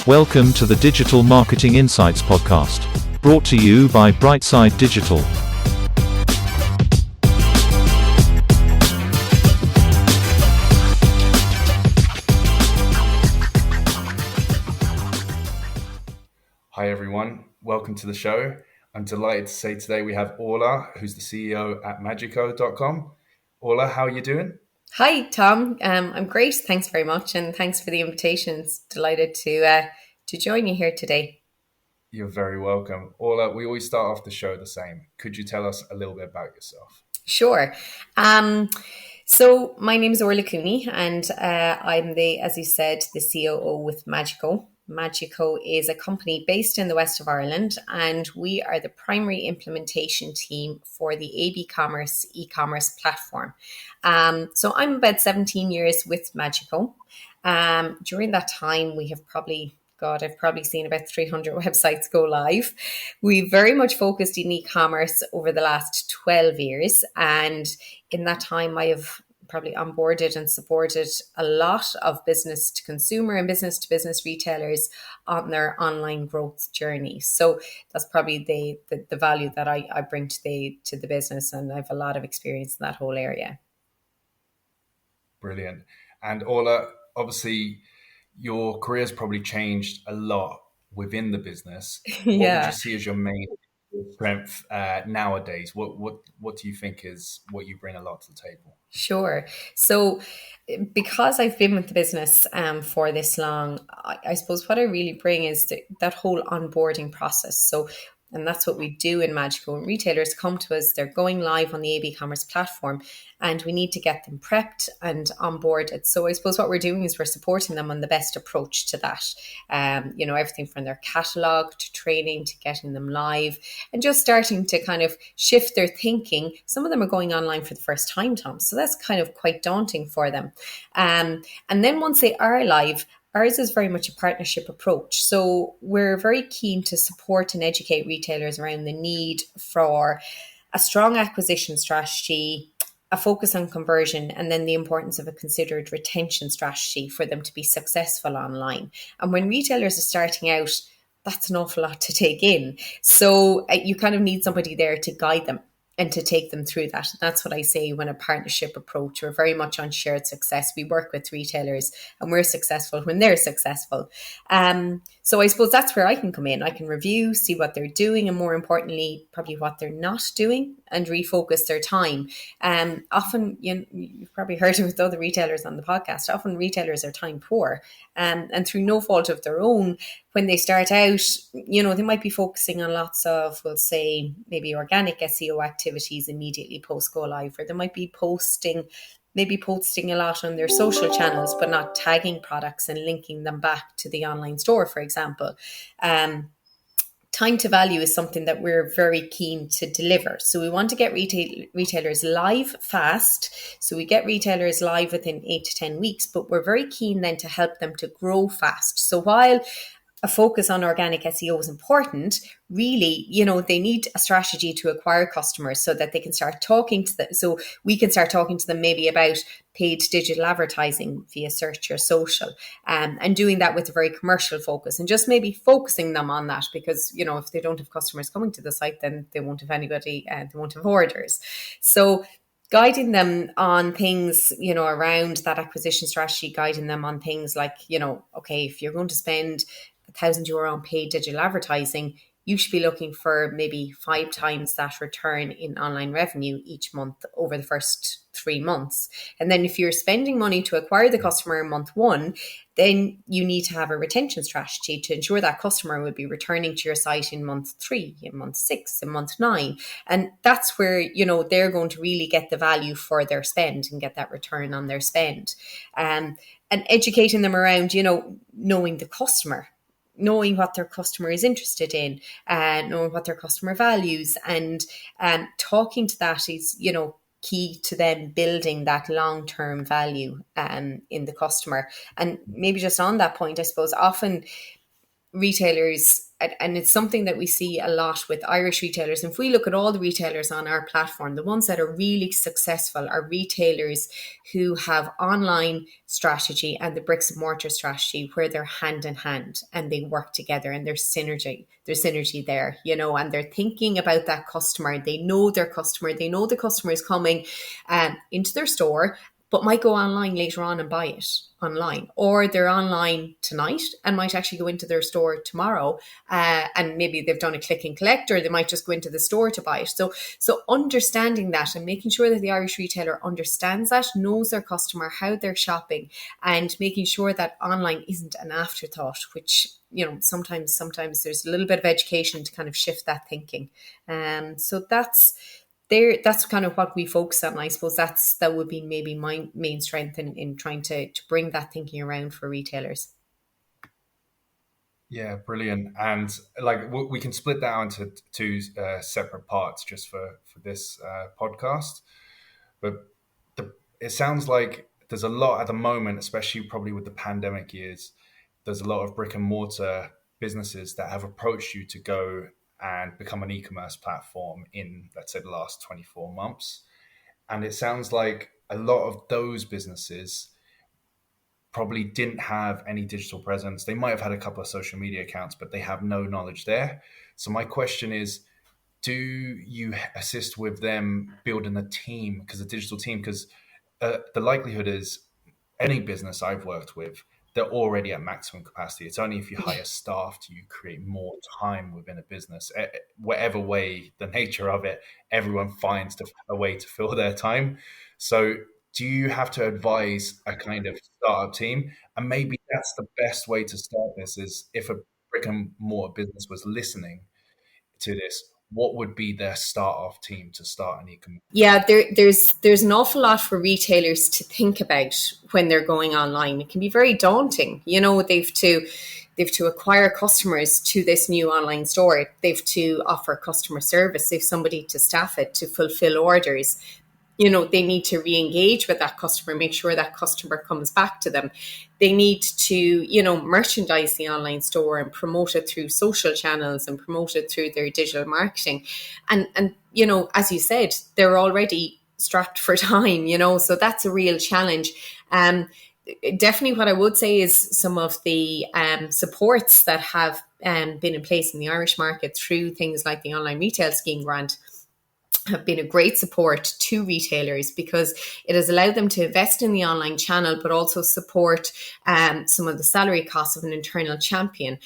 Welcome to the Digital Marketing Insights podcast, brought to you by Brightside Digital. Hi everyone, welcome to the show. I'm delighted to say today we have Orla, who's the CEO at Magico.com. Orla, how are you doing? Hi, Tom. I'm great. Thanks very much, and thanks for the invitations. Delighted to join you here today. You're very welcome. Orla, we always start off the show the same. Could you tell us a little bit about yourself? Sure. So my name is Orla Cooney, and I'm as you said, the COO with Magico. Magico is a company based in the west of Ireland, and we are the primary implementation team for the AB Commerce e-commerce platform. So I'm about 17 years with Magico. During that time, we have I've probably seen about 300 websites go live. We very much focused in e-commerce over the last 12 years. And in that time, I have probably onboarded and supported a lot of business to consumer and business to business retailers on their online growth journey. So that's probably the value that I bring to the business. And I have a lot of experience in that whole area. Brilliant. And Orla, obviously, your career's probably changed a lot within the business. What would you see as your main strength nowadays? What do you think is what you bring a lot to the table? Sure. So because I've been with the business for this long, I suppose what I really bring is that whole onboarding process. And that's what we do in Magico. When retailers come to us, they're going live on the AB Commerce platform, and we need to get them prepped and onboarded. So I suppose what we're doing is we're supporting them on the best approach to that. Everything from their catalogue to training to getting them live and just starting to kind of shift their thinking. Some of them are going online for the first time, Tom. So that's kind of quite daunting for them. And then once they are live, ours is very much a partnership approach. So we're very keen to support and educate retailers around the need for a strong acquisition strategy, a focus on conversion, and then the importance of a considered retention strategy for them to be successful online. And when retailers are starting out, that's an awful lot to take in. So you kind of need somebody there to guide them and to take them through that. That's what I say when a partnership approach. We're very much on shared success. We work with retailers and we're successful when they're successful. So I suppose that's where I can come in. I can review, see what they're doing, and more importantly, probably what they're not doing, and refocus their time. Often, you've probably heard it with other retailers on the podcast, often retailers are time poor. And through no fault of their own, when they start out, they might be focusing on lots of, we'll say, maybe organic SEO activities immediately post go live, or they might be posting a lot on their social channels, but not tagging products and linking them back to the online store, for example. Time to value is something that we're very keen to deliver. So we want to get retailers live fast. So we get retailers live within 8 to 10 weeks, but we're very keen then to help them to grow fast. So while a focus on organic SEO is important, really, they need a strategy to acquire customers so that they can start talking to them. So we can start talking to them maybe about paid digital advertising via search or social, and doing that with a very commercial focus, and just maybe focusing them on that, because, if they don't have customers coming to the site, then they won't have anybody, they won't have orders. So guiding them on things, around that acquisition strategy, guiding them on things like, okay, if you're going to spend €1,000 on paid digital advertising, you should be looking for maybe 5 times that return in online revenue each month over the first 3 months. And then if you're spending money to acquire the customer in month 1, then you need to have a retention strategy to ensure that customer will be returning to your site in month 3, in month 6, in month 9. And that's where, they're going to really get the value for their spend and get that return on their spend. And educating them around, knowing the customer, knowing what their customer is interested in, knowing what their customer values, and talking to that is, key to them building that long-term value in the customer. And maybe just on that point, I suppose often retailers, and it's something that we see a lot with Irish retailers. If we look at all the retailers on our platform, the ones that are really successful are retailers who have online strategy and the bricks and mortar strategy, where they're hand in hand and they work together, and there's synergy there, and they're thinking about that customer. They know their customer, they know the customer is coming into their store, but might go online later on and buy it online, or they're online tonight and might actually go into their store tomorrow, and maybe they've done a click and collect, or they might just go into the store to buy it. So understanding that and making sure that the Irish retailer understands that, knows their customer, how they're shopping, and making sure that online isn't an afterthought, which sometimes there's a little bit of education to kind of shift that thinking. So that's kind of what we focus on. I suppose that would be maybe my main strength in trying to bring that thinking around for retailers. Yeah, brilliant. And like we can split that into two separate parts just for this podcast. But it sounds like there's a lot at the moment, especially probably with the pandemic years, there's a lot of brick and mortar businesses that have approached you to go and become an e-commerce platform in, let's say, the last 24 months. And it sounds like a lot of those businesses probably didn't have any digital presence. They might have had a couple of social media accounts, but they have no knowledge there. So my question is, do you assist with them building a team, because a digital team, because the likelihood is any business I've worked with, they're already at maximum capacity. It's only if you hire staff do you create more time within a business. Whatever way, the nature of it, everyone finds a way to fill their time. So do you have to advise a kind of startup team? And maybe that's the best way to start this, is if a brick and mortar business was listening to this, what would be their start-off team to start an e-commerce? Yeah, there's an awful lot for retailers to think about when they're going online. It can be very daunting. They've to acquire customers to this new online store. They've to offer customer service. They've somebody to staff it, to fulfill orders. They need to re-engage with that customer, make sure that customer comes back to them. They need to, merchandise the online store and promote it through social channels and promote it through their digital marketing. And as you said, they're already strapped for time, so that's a real challenge. Definitely what I would say is some of the supports that have been in place in the Irish market through things like the Online Retail Scheme grant have been a great support to retailers, because it has allowed them to invest in the online channel, but also support some of the salary costs of an internal champion.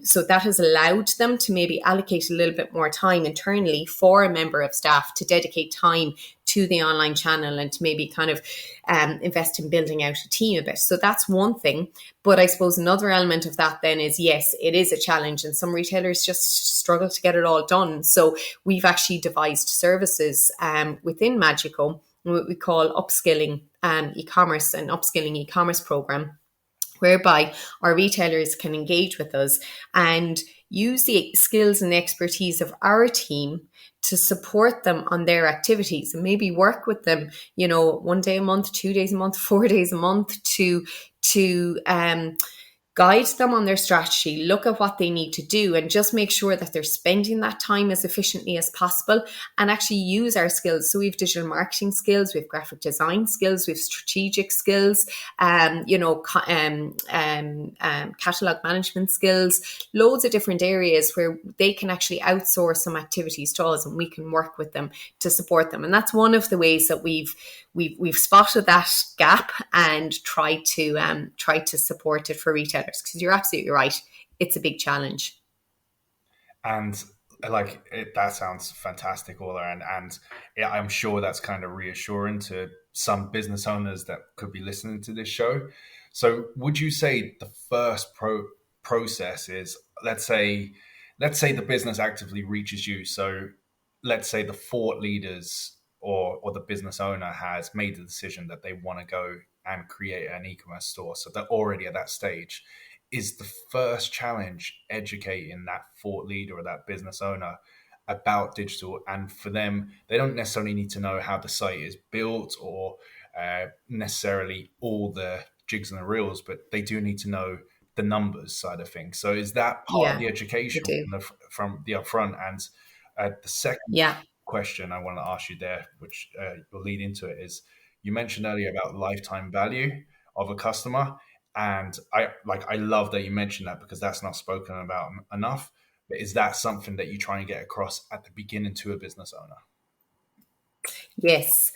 So that has allowed them to maybe allocate a little bit more time internally for a member of staff to dedicate time to the online channel and to maybe kind of invest in building out a team a bit. So that's one thing. But I suppose another element of that then is, yes, it is a challenge, and some retailers just struggle to get it all done. So we've actually devised services within Magico, what we call upskilling e-commerce, and upskilling e-commerce program, whereby our retailers can engage with us and use the skills and expertise of our team to support them on their activities, and maybe work with them, 1 day a month, 2 days a month, 4 days a month to guide them on their strategy, look at what they need to do, and just make sure that they're spending that time as efficiently as possible, and actually use our skills. So we have digital marketing skills, we have graphic design skills, we have strategic skills, catalog management skills, loads of different areas where they can actually outsource some activities to us, and we can work with them to support them. And that's one of the ways that we've spotted that gap and tried to support it for retailers, because you're absolutely right, it's a big challenge. And that sounds fantastic, Orla, and I'm sure that's kind of reassuring to some business owners that could be listening to this show. So would you say the first process is, let's say the business actively reaches you, so let's say the thought leaders or the business owner has made the decision that they want to go and create an e-commerce store, so they're already at that stage. Is the first challenge educating that thought leader or that business owner about digital? And for them, they don't necessarily need to know how the site is built or necessarily all the jigs and the reels, but they do need to know the numbers side of things. So is that part of the we education do. from the upfront? And the second Yeah. question I want to ask you there, which will lead into it, is you mentioned earlier about lifetime value of a customer. And I love that you mentioned that, because that's not spoken about enough. But is that something that you try and get across at the beginning to a business owner? Yes,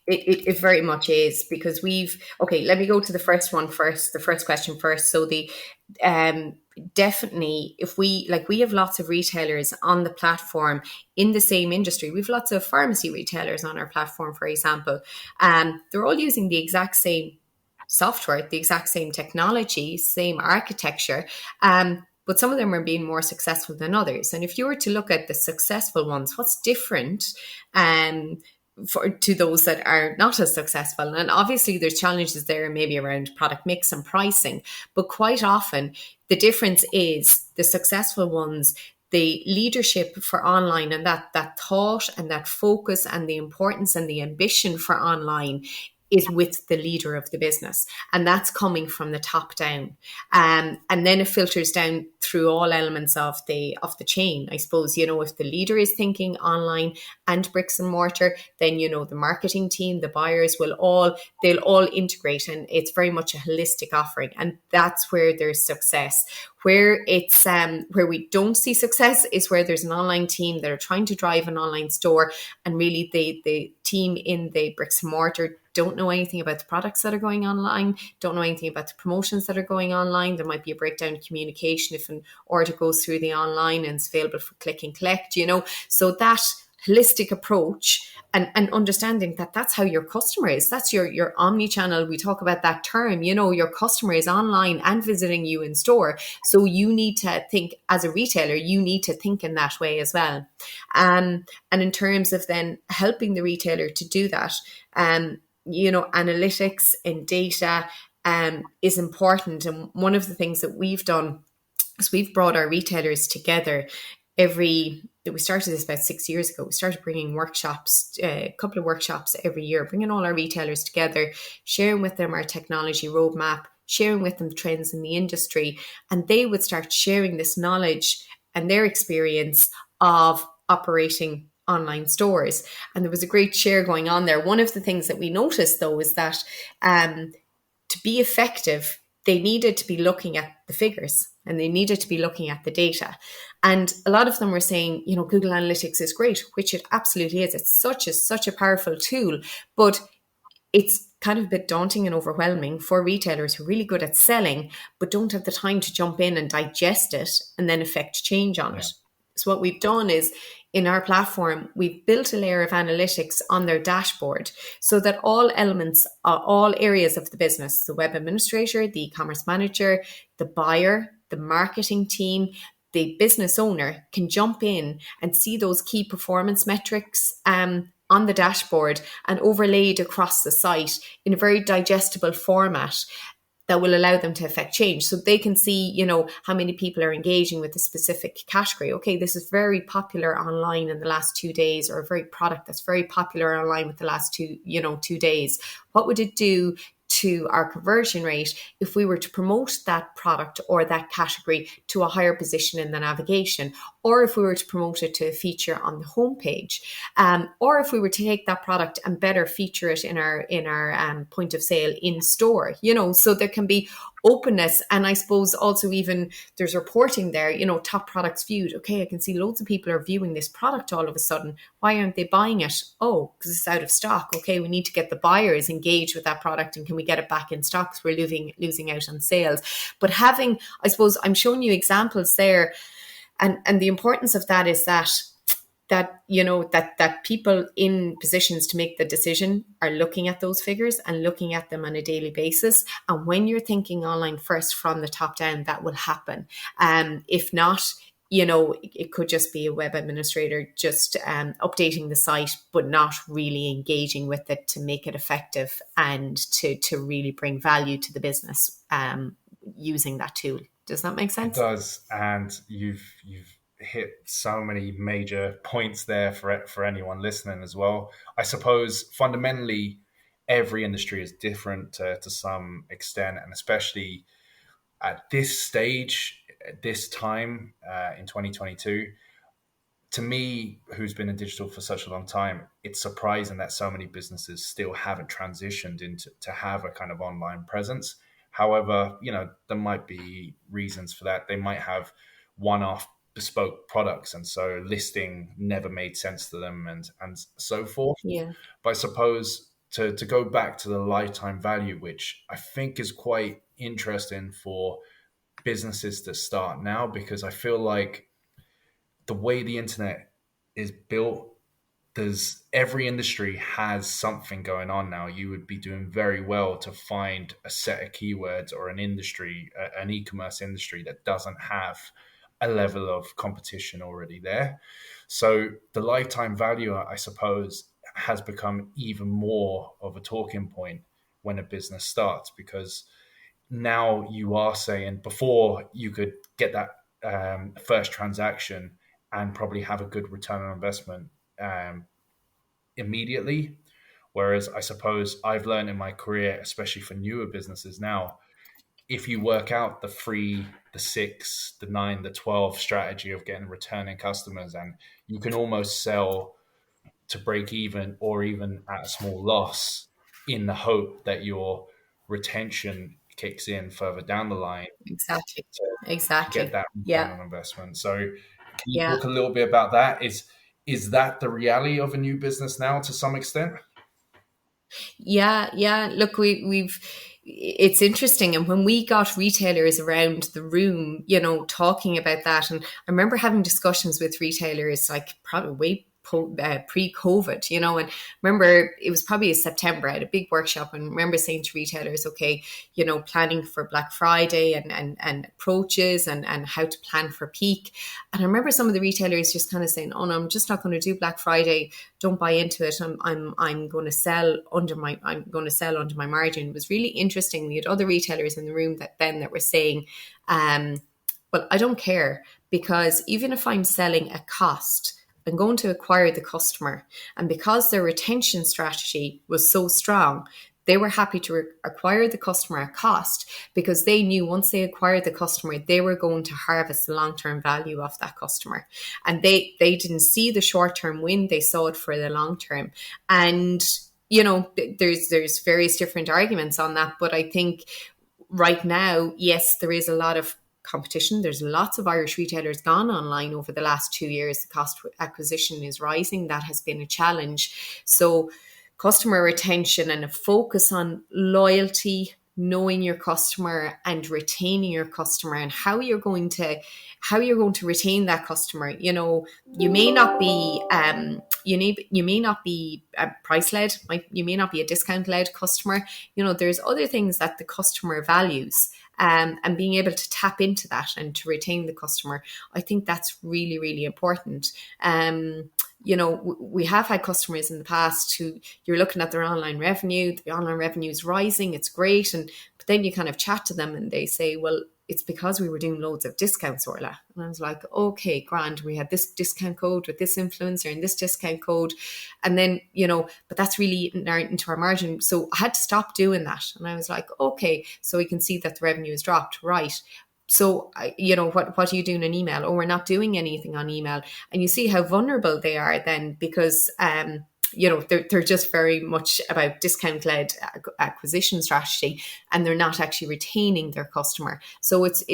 it very much is, because let me go to the first one first, the first question first. So definitely, if we have lots of retailers on the platform in the same industry. We've lots of pharmacy retailers on our platform, for example. They're all using the exact same software, the exact same technology, same architecture. But some of them are being more successful than others. And if you were to look at the successful ones, what's different to those that are not as successful? And obviously there's challenges there, maybe around product mix and pricing. But quite often the difference is the successful ones, the leadership for online, and that thought and that focus and the importance and the ambition for online is with the leader of the business, and that's coming from the top down, and then it filters down through all elements of the chain. I suppose, if the leader is thinking online and bricks and mortar, then the marketing team, the buyers they'll all integrate, and it's very much a holistic offering, and that's where there's success. Where it's where we don't see success is where there's an online team that are trying to drive an online store, and really the team in the bricks and mortar don't know anything about the products that are going online, don't know anything about the promotions that are going online. There might be a breakdown in communication if an order goes through the online and it's available for click and collect, So that holistic approach and understanding that that's how your customer is. That's your omni-channel. We talk about that term, your customer is online and visiting you in store. So you need to think, as a retailer, you need to think in that way as well. And in terms of then helping the retailer to do that, analytics and data is important. And one of the things that we've done is we've brought our retailers together we started this about 6 years ago. We started bringing workshops, a couple of workshops every year, bringing all our retailers together, sharing with them our technology roadmap, sharing with them trends in the industry, and they would start sharing this knowledge and their experience of operating online stores. And there was a great share going on there. One of the things that we noticed, though, is that to be effective, they needed to be looking at the figures and they needed to be looking at the data. And a lot of them were saying, Google Analytics is great, which it absolutely is. It's such a powerful tool, but it's kind of a bit daunting and overwhelming for retailers who are really good at selling, but don't have the time to jump in and digest it and then effect change on it. So what we've done is, in our platform, we've built a layer of analytics on their dashboard so that all elements, all areas of the business, the web administrator, the e-commerce manager, the buyer, the marketing team, the business owner can jump in and see those key performance metrics on the dashboard and overlaid across the site in a very digestible format that will allow them to affect change. So they can see, how many people are engaging with a specific category. Okay, this is very popular online in the last 2 days, or a very product that's very popular online with the last 2 days. What would it do to our conversion rate if we were to promote that product or that category to a higher position in the navigation, or if we were to promote it to a feature on the homepage, or if we were to take that product and better feature it in our point of sale in store, so there can be openness. And I suppose also even there's reporting there, top products viewed. Okay, I can see loads of people are viewing this product all of a sudden. Why aren't they buying it? Oh, because it's out of stock. Okay, we need to get the buyers engaged with that product, and can we get it back in stock because we're losing out on sales. But having, I suppose I'm showing you examples there, and the importance of that is that people in positions to make the decision are looking at those figures and looking at them on a daily basis. And when you're thinking online first from the top down, that will happen. If not, it could just be a web administrator just updating the site, but not really engaging with it to make it effective and to really bring value to the business using that tool. Does that make sense? It does. And you've hit so many major points there for anyone listening as well. I suppose fundamentally every industry is different to some extent, and especially At this stage, at this time in 2022, to me, who's been in digital for such a long time, it's surprising that so many businesses still haven't transitioned into to have a kind of online presence. However, there might be reasons for that. They might have one-off bespoke products, and so listing never made sense to them, and so forth. Yeah. But I suppose to go back to the lifetime value, which I think is quite interesting for businesses to start now, because I feel like the way the internet is built, there's every industry has something going on now. You would be doing very well to find a set of keywords or an industry, an e-commerce industry that doesn't have a level of competition already there. So the lifetime value, I suppose, has become even more of a talking point when a business starts, because now you are saying, before you could get that first transaction and probably have a good return on investment um, immediately. Whereas I suppose I've learned in my career, especially for newer businesses now, if you work out the 3, the 6, the 9, the 12 strategy of getting returning customers, and you can almost sell to break even or even at a small loss in the hope that your retention kicks in further down the line Exactly. to get Exactly. that return Yeah. on investment. So can you Yeah. talk a little bit about that? Is that the reality of a new business now to some extent? Yeah, yeah. Look, we've it's interesting, and when we got retailers around the room, talking about that, and I remember having discussions with retailers like probably way pre-COVID, and remember it was probably September. I had a big workshop and remember saying to retailers, okay, planning for Black Friday and approaches and how to plan for peak. And I remember some of the retailers just kind of saying, oh no, I'm just not going to do Black Friday. Don't buy into it. I'm going to sell under my margin. It was really interesting. We had other retailers in the room that were saying, well, I don't care, because even if I'm selling at cost, I'm going to acquire the customer. And because their retention strategy was so strong, they were happy to acquire the customer at cost, because they knew once they acquired the customer, they were going to harvest the long-term value of that customer. And they didn't see the short-term win, they saw it for the long term. And, there's various different arguments on that. But I think right now, yes, there is a lot of competition. There's lots of Irish retailers gone online over the last 2 years. The cost of acquisition is rising. That has been a challenge. So customer retention and a focus on loyalty, knowing your customer and retaining your customer, and how you're going to retain that customer. You may not be you may not be price led, you may not be a discount led customer. There's other things that the customer values. And being able to tap into that and to retain the customer, I think that's really, really important. We have had customers in the past who, you're looking at their online revenue, the online revenue is rising, it's great. But then you kind of chat to them and they say, well, it's because we were doing loads of discounts, Orla. And I was like, okay, grand. We had this discount code with this influencer and this discount code. And then, but that's really into our margin. So I had to stop doing that. And I was like, okay, so we can see that the revenue has dropped. Right. So, what are you doing on email? Oh, we're not doing anything on email. And you see how vulnerable they are then, because, they're just very much about discount-led acquisition strategy, and they're not actually retaining their customer. So it's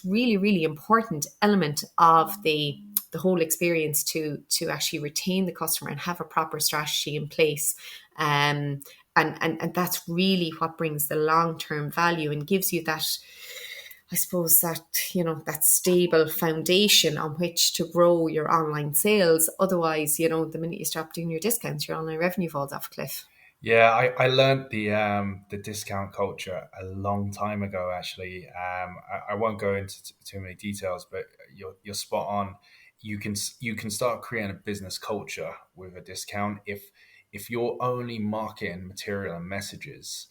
really, really important element of the whole experience to actually retain the customer and have a proper strategy in place. And that's really what brings the long-term value and gives you that, I suppose, that, that stable foundation on which to grow your online sales. Otherwise, the minute you stop doing your discounts, your online revenue falls off a cliff. Yeah, I learned the discount culture a long time ago. Actually, I won't go into too many details, but you're spot on. You can start creating a business culture with a discount if you're only marketing material and messages.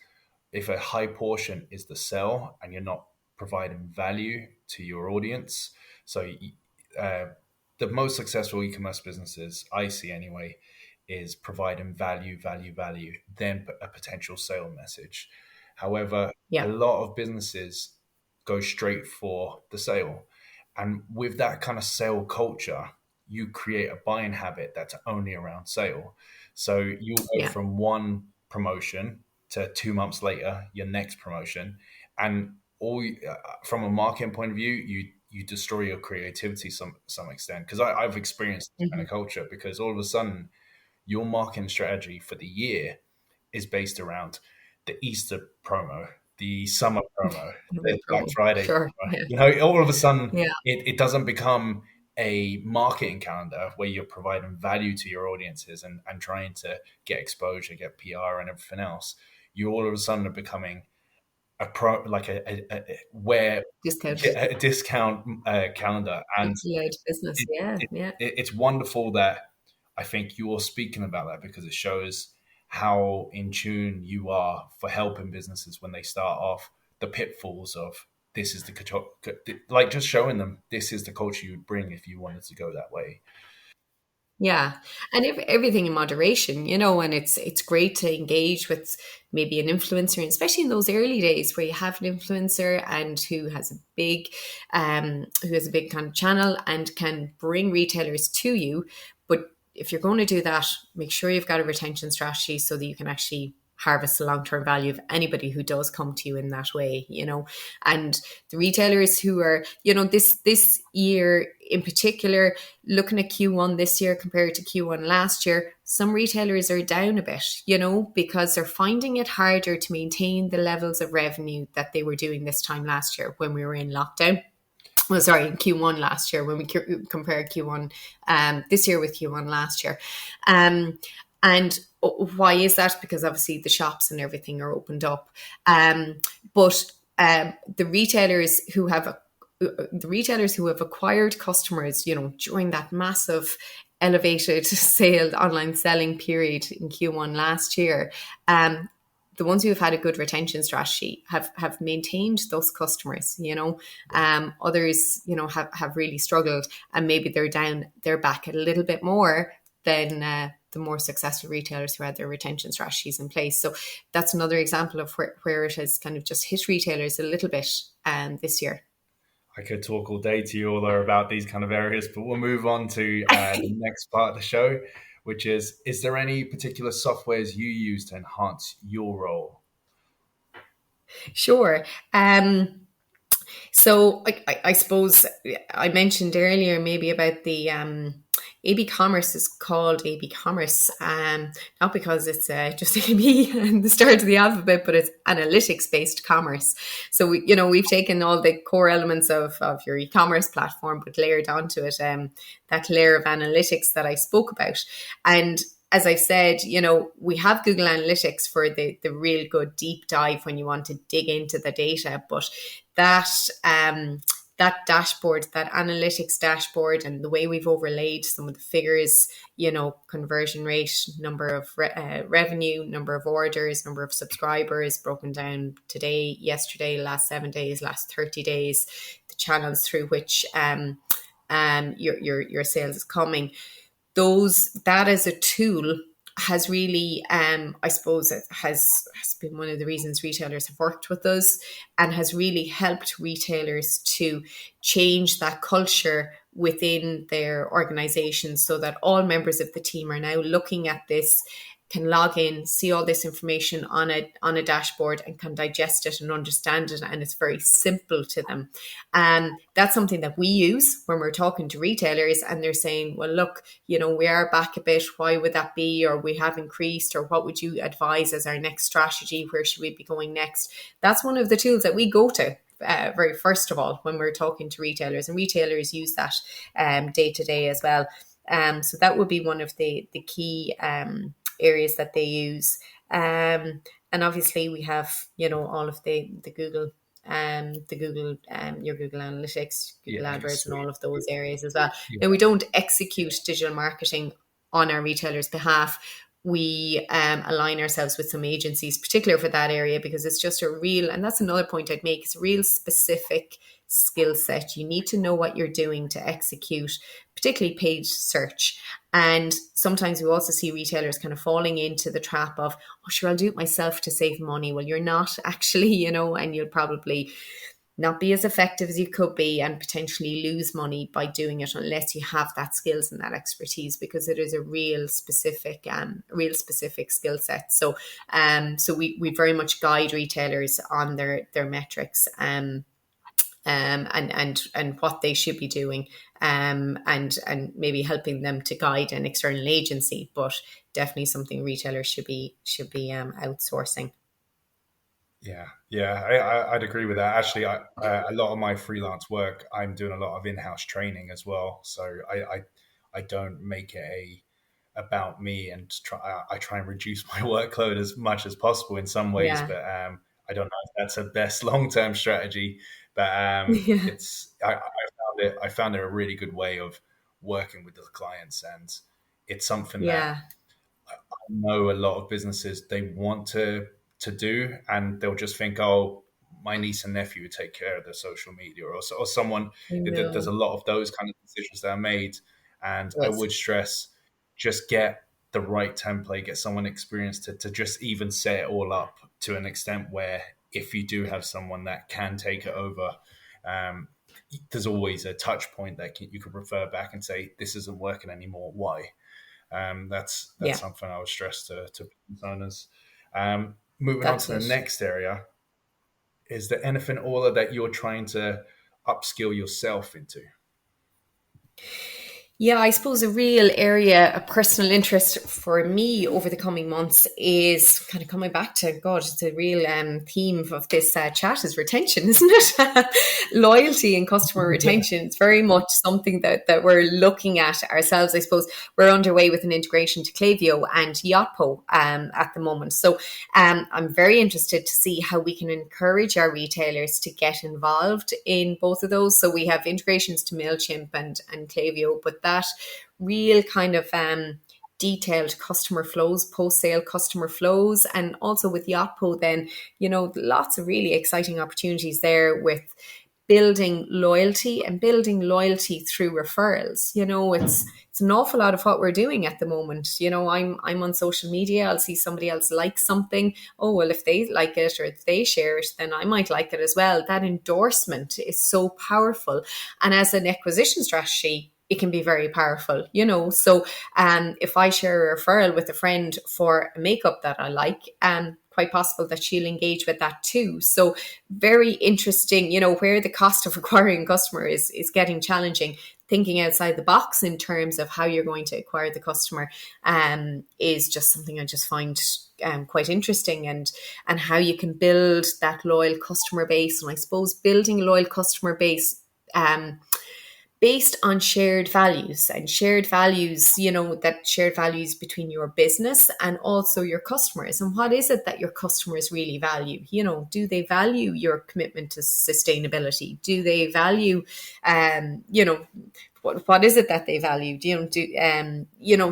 If a high portion is the sell and you're not providing value to your audience, so uh, the most successful e-commerce businesses I see anyway is providing value, value, value, then a potential sale message. However, a Yeah. lot of businesses go straight for the sale. And with that kind of sale culture, you create a buying habit that's only around sale. So you'll go Yeah. from one promotion to 2 months later, your next promotion. And from a marketing point of view, you destroy your creativity some extent. Because I've experienced this kind of culture, because all of a sudden your marketing strategy for the year is based around the Easter promo, the summer promo, the Black Promo. Friday Sure. promo. Yeah. You know, all of a sudden Yeah. it doesn't become a marketing calendar where you're providing value to your audiences and trying to get exposure, get PR and everything else. You all of a sudden are becoming a pro, like where Discount. a discount calendar. And It's led business. it, Yeah. it, Yeah. it's wonderful that I think you're speaking about that, because it shows how in tune you are for helping businesses when they start off, the pitfalls of this is the control, like just showing them this is the culture you would bring if you wanted to go that way. Yeah, and everything in moderation, and it's great to engage with maybe an influencer, and especially in those early days where you have an influencer and who has a big kind of channel and can bring retailers to you. But if you're going to do that, make sure you've got a retention strategy so that you can actually harvest the long-term value of anybody who does come to you in that way, and the retailers who are, this year in particular, looking at Q1 this year compared to Q1 last year, some retailers are down a bit, because they're finding it harder to maintain the levels of revenue that they were doing this time last year when we were in lockdown. Well, sorry, in Q1 last year, when we compare Q1 this year with Q1 last year. And why is that? Because obviously the shops and everything are opened up. But the retailers who have acquired customers, during that massive elevated online selling period in Q1 last year, the ones who have had a good retention strategy have maintained those customers, others, have really struggled, and maybe they're back a little bit more than the more successful retailers who had their retention strategies in place. So that's another example of where it has kind of just hit retailers a little bit this year. I could talk all day to you, Orla, about these kind of areas, but we'll move on to the next part of the show, which is there any particular softwares you use to enhance your role? Sure. So I suppose I mentioned earlier maybe about the AB Commerce is called AB Commerce, not because it's just AB and the start of the alphabet, but it's analytics-based commerce. So we've taken all the core elements of your e-commerce platform, but layered onto it that layer of analytics that I spoke about. And as I said, we have Google Analytics for the real good deep dive when you want to dig into the data, but that dashboard, that analytics dashboard, and the way we've overlaid some of the figures, conversion rate, number of revenue, number of orders, number of subscribers, broken down today, yesterday, last 7 days, last 30 days, the channels through which your sales is coming. That as a tool has really, I suppose, it has been one of the reasons retailers have worked with us, and has really helped retailers to change that culture within their organizations, so that all members of the team are now looking at this, can log in, see all this information on a dashboard, and can digest it and understand it, and it's very simple to them. That's something that we use when we're talking to retailers, and they're saying, well, look, we are back a bit. Why would that be? Or we have increased, or what would you advise as our next strategy? Where should we be going next? That's one of the tools that we go to very first of all when we're talking to retailers, and retailers use that day to day as well. So that would be one of the key areas that they use. And obviously we have, all of the Google, your Google Analytics, Google AdWords, and all of those areas as well. Yeah. Now, we don't execute digital marketing on our retailers' behalf. We align ourselves with some agencies, particularly for that area, because it's just and that's another point I'd make, it's a real specific skill set. You need to know what you're doing to execute, particularly paid search. And sometimes we also see retailers kind of falling into the trap of, oh, sure, I'll do it myself to save money. Well, you're not actually, and you'll probably not be as effective as you could be, and potentially lose money by doing it unless you have that skills and that expertise, because it is a real specific skill set. So we very much guide retailers on their metrics, and what they should be doing, and maybe helping them to guide an external agency, but definitely something retailers should be outsourcing. I'd agree with that. Actually, a lot of my freelance work, I'm doing a lot of in-house training as well. So I don't make it about me, and I try and reduce my workload as much as possible in some ways. Yeah. But I don't know if that's a best long-term strategy. But Yeah. I found it a really good way of working with the clients, and it's something that Yeah. I know a lot of businesses, they want to do, and they'll just think, oh, my niece and nephew would take care of their social media, or someone. I There's a know. lot of those kind of decisions that are made, and I Yes. would stress, just get the right template, get someone experienced to just even set it all up to an extent where if you do have someone that can take it over, um, there's always a touch point that you could refer back and say, this isn't working anymore. Why? That's Yeah. something I would stress to business owners. Moving on That's to the it. next area, is there anything, Orla, that you're trying to upskill yourself into? Yeah, I suppose a real area of personal interest for me over the coming months is kind of coming back to, God, it's a real theme of this chat is retention, isn't it? Loyalty and customer retention. It's very much something that we're looking at ourselves. I suppose we're underway with an integration to Klaviyo and Yotpo at the moment. So I'm very interested to see how we can encourage our retailers to get involved in both of those. So we have integrations to MailChimp and Klaviyo, but that real kind of detailed customer flows, post-sale customer flows, and also with Yotpo, then, lots of really exciting opportunities there with building loyalty through referrals. It's an awful lot of what we're doing at the moment. I'm on social media, I'll see somebody else like something. Oh, well, if they like it or if they share it, then I might like it as well. That endorsement is so powerful. And as an acquisition strategy, it can be very powerful, So if I share a referral with a friend for a makeup that I like, quite possible that she'll engage with that too. So very interesting, where the cost of acquiring a customer is getting challenging. Thinking outside the box in terms of how you're going to acquire the customer is just something I just find quite interesting, and how you can build that loyal customer base. And I suppose building a loyal customer base based on shared values, and shared values, that shared values between your business and also your customers. And what is it that your customers really value? Do they value your commitment to sustainability? Do they value, what is it that they value?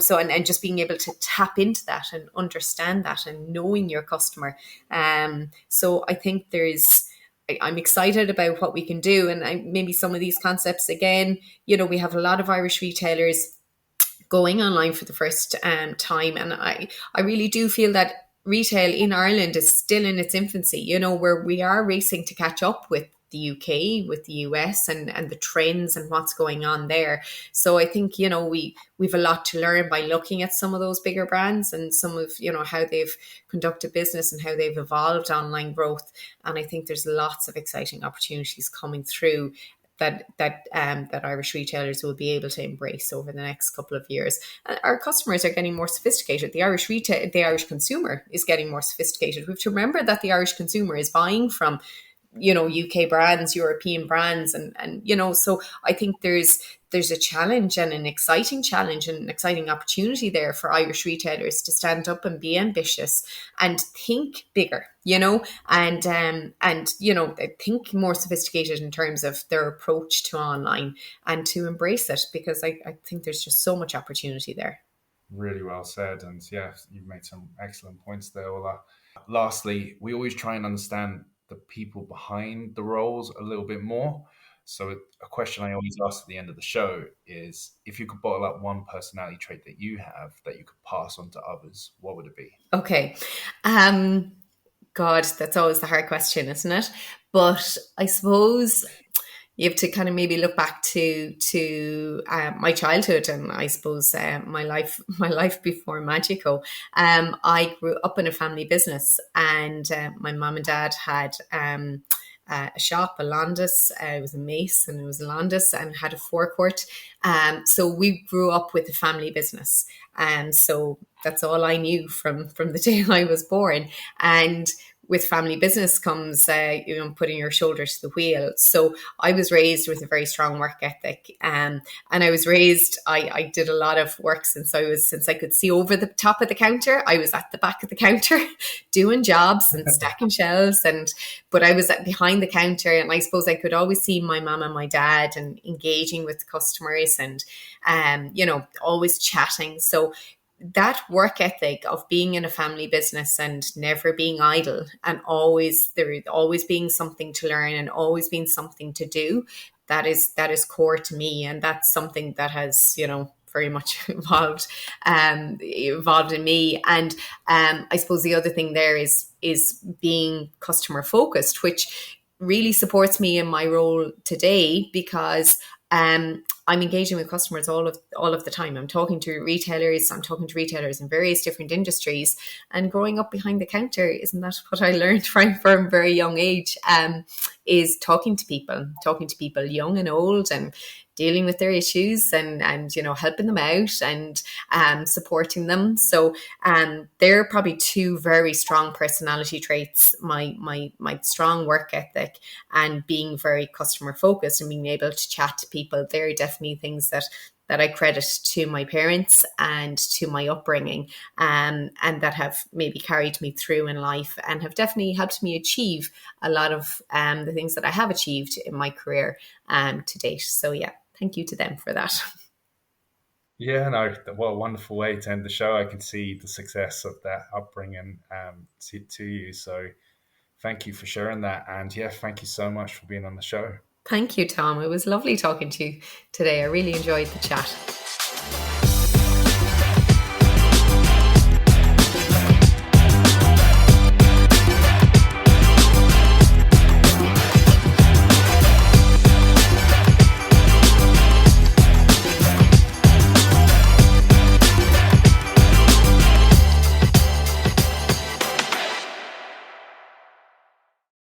So, and just being able to tap into that and understand that and knowing your customer. So I think I'm excited about what we can do. And maybe some of these concepts, again, we have a lot of Irish retailers going online for the first time. And I really do feel that retail in Ireland is still in its infancy, where we are racing to catch up with the UK, with the US, and the trends and what's going on there. So I think, we've a lot to learn by looking at some of those bigger brands and some of, how they've conducted business and how they've evolved online growth. And I think there's lots of exciting opportunities coming through that Irish retailers will be able to embrace over the next couple of years. And our customers are getting more sophisticated. The Irish consumer is getting more sophisticated. We have to remember that the Irish consumer is buying from UK brands, European brands, and so I think there's a challenge, and an exciting challenge and an exciting opportunity there for Irish retailers to stand up and be ambitious and think bigger, and think more sophisticated in terms of their approach to online, and to embrace it, because I think there's just so much opportunity there. Really well said. And yeah, you've made some excellent points there, Ola. Lastly, we always try and understand the people behind the roles a little bit more. So a question I always ask at the end of the show is, if you could bottle up one personality trait that you have that you could pass on to others, what would it be? Okay. God, that's always the hard question, isn't it? But I suppose you have to kind of maybe look back to my childhood, and I suppose my life before Magico. I grew up in a family business, and my mum and dad had a shop, a Landis. It was a Mace and it was a Landis, and had a forecourt. So we grew up with a family business, and so that's all I knew from the day I was born. And with family business comes, putting your shoulder to the wheel. So I was raised with a very strong work ethic, and I was raised. I did a lot of work since I could see over the top of the counter. I was at the back of the counter doing jobs and stacking shelves, but I was behind the counter, and I suppose I could always see my mum and my dad and engaging with customers, and always chatting. So that work ethic of being in a family business and never being idle, and there always being something to learn and always being something to do, that is core to me. And that's something that has, very much evolved in me. And I suppose the other thing there is being customer focused, which really supports me in my role today, because I'm engaging with customers all of the time. I'm talking to retailers in various different industries, and growing up behind the counter, isn't that what I learned from a very young age? Is talking to people young and old, and dealing with their issues, and helping them out, and supporting them. So they're probably two very strong personality traits: my strong work ethic and being very customer focused and being able to chat to people. They're definitely things that I credit to my parents and to my upbringing, and that have maybe carried me through in life, and have definitely helped me achieve a lot of the things that I have achieved in my career to date. So yeah, thank you to them for that. Yeah, no, what a wonderful way to end the show. I can see the success of that upbringing to you. So thank you for sharing that. And yeah, thank you so much for being on the show. Thank you, Tom. It was lovely talking to you today. I really enjoyed the chat.